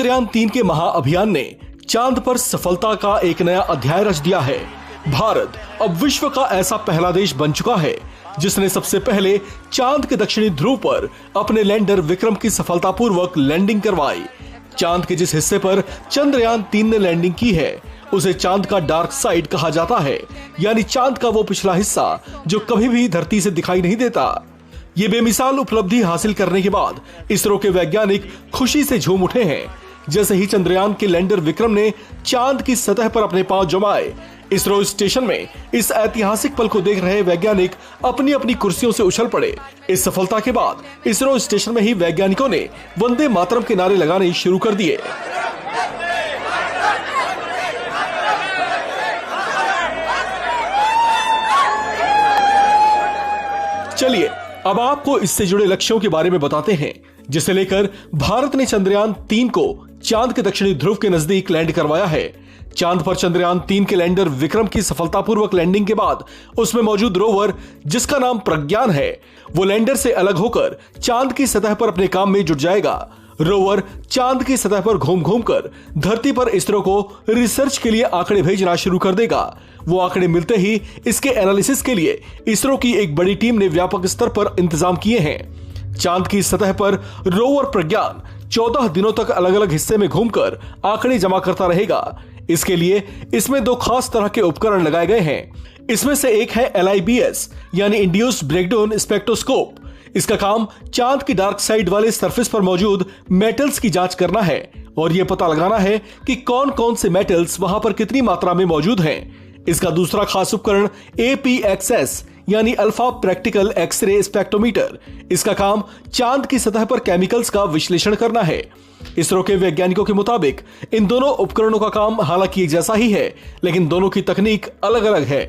चंद्रयान-3 के महाअभियान ने चांद पर सफलता का एक नया अध्याय रच दिया है। भारत अब विश्व का ऐसा पहला देश बन चुका है जिसने सबसे पहले चांद के दक्षिणी ध्रुव पर अपने लैंडर विक्रम की सफलतापूर्वक लैंडिंग करवाई। चांद के जिस हिस्से पर चंद्रयान-3 ने लैंडिंग की है उसे चांद का डार्क साइड कहा जाता है, यानी चांद का वो पिछला हिस्सा जो कभी भी धरती से दिखाई नहीं देता। ये बेमिसाल उपलब्धि हासिल करने के बाद इसरो के वैज्ञानिक खुशी से झूम उठे हैं। जैसे ही चंद्रयान के लैंडर विक्रम ने चांद की सतह पर अपने पांव जमाए, इसरो स्टेशन में इस ऐतिहासिक पल को देख रहे वैज्ञानिक अपनी अपनी कुर्सियों से उछल पड़े। इस सफलता के बाद इसरो स्टेशन में ही वैज्ञानिकों ने वंदे मातरम के नारे लगाने शुरू कर दिए। चलिए अब आपको इससे जुड़े लक्ष्यों के बारे में बताते हैं जिसे लेकर भारत ने चंद्रयान-3 को चांद के दक्षिणी ध्रुव के नजदीक लैंड करवाया है। चांद पर चंद्रयान-3 के लैंडर विक्रम की सफलतापूर्वक लैंडिंग के बाद उसमें मौजूद रोवर जिसका नाम प्रज्ञान है वो लैंडर से अलग होकर चांद की सतह पर अपने काम में जुट जाएगा। रोवर चांद की सतह पर घूम घूम कर धरती पर इसरो को रिसर्च के लिए आंकड़े भेजना शुरू कर देगा। वो आंकड़े मिलते ही इसके एनालिसिस के लिए इसरो की एक बड़ी टीम ने व्यापक स्तर पर इंतजाम किए हैं। चांद की सतह पर रोवर प्रज्ञान 14 दिनों तक अलग अलग हिस्से में घूमकर आंकड़े जमा करता रहेगा। इसके लिए इसमें 2 खास तरह के उपकरण लगाए गए हैं। इसमें से एक है LIBS यानी इंड्यूस्ड ब्रेकडाउन स्पेक्ट्रोस्कोप। इसका काम चांद की डार्क साइड वाले सरफेस पर मौजूद मेटल्स की जांच करना है और यह पता लगाना है कि कौन कौन से मेटल्स वहां पर कितनी मात्रा में मौजूद हैं। इसका दूसरा खास उपकरण APXS यानी अल्फा प्रैक्टिकल एक्सरे स्पेक्ट्रोमीटर। इसका काम चांद की सतह पर केमिकल्स का विश्लेषण करना है। इसरो के वैज्ञानिकों के मुताबिक इन दोनों उपकरणों का काम हालांकि एक जैसा ही है, लेकिन दोनों की तकनीक अलग अलग है।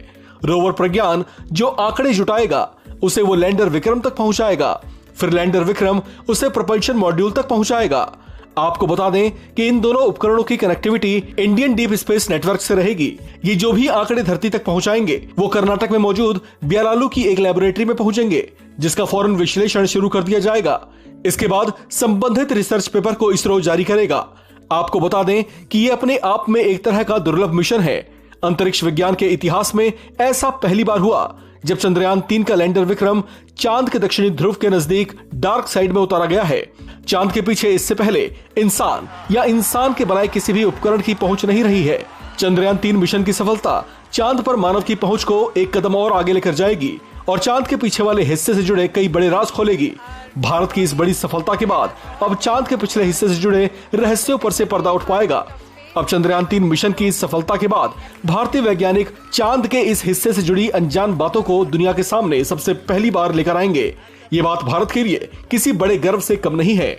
रोवर प्रज्ञान जो आंकड़े जुटाएगा उसे वो लैंडर विक्रम तक पहुंचाएगा, फिर लैंडर विक्रम उसे प्रोपल्शन मॉड्यूल तक पहुंचाएगा। आपको बता दें कि इन दोनों उपकरणों की connectivity Indian deep space network से रहेगी। ये जो भी आंकड़े धरती तक पहुंचाएंगे वो कर्नाटक में मौजूद ब्यालालू की एक लैबोरेटरी में पहुंचेंगे जिसका फौरन विश्लेषण शुरू कर दिया जाएगा। इसके बाद संबंधित रिसर्च पेपर को इसरो जारी करेगा। आपको बता दें कि ये अपने आप में एक तरह का दुर्लभ मिशन है। अंतरिक्ष विज्ञान के इतिहास में ऐसा पहली बार हुआ जब चंद्रयान-3 का लैंडर विक्रम चांद के दक्षिणी ध्रुव के नजदीक डार्क साइड में उतारा गया है। चांद के पीछे इससे पहले इंसान या इंसान के बनाए किसी भी उपकरण की पहुंच नहीं रही है। चंद्रयान-3 मिशन की सफलता चांद पर मानव की पहुंच को एक कदम और आगे लेकर जाएगी और चांद के पीछे वाले हिस्से से जुड़े कई बड़े राज खोलेगी। भारत की इस बड़ी सफलता के बाद अब चांद के पिछले हिस्से से जुड़े रहस्यों पर से पर्दा उठ पाएगा। अब चंद्रयान-3 मिशन की इस सफलता के बाद भारतीय वैज्ञानिक चांद के इस हिस्से से जुड़ी अनजान बातों को दुनिया के सामने सबसे पहली बार लेकर आएंगे। ये बात भारत के लिए किसी बड़े गर्व से कम नहीं है।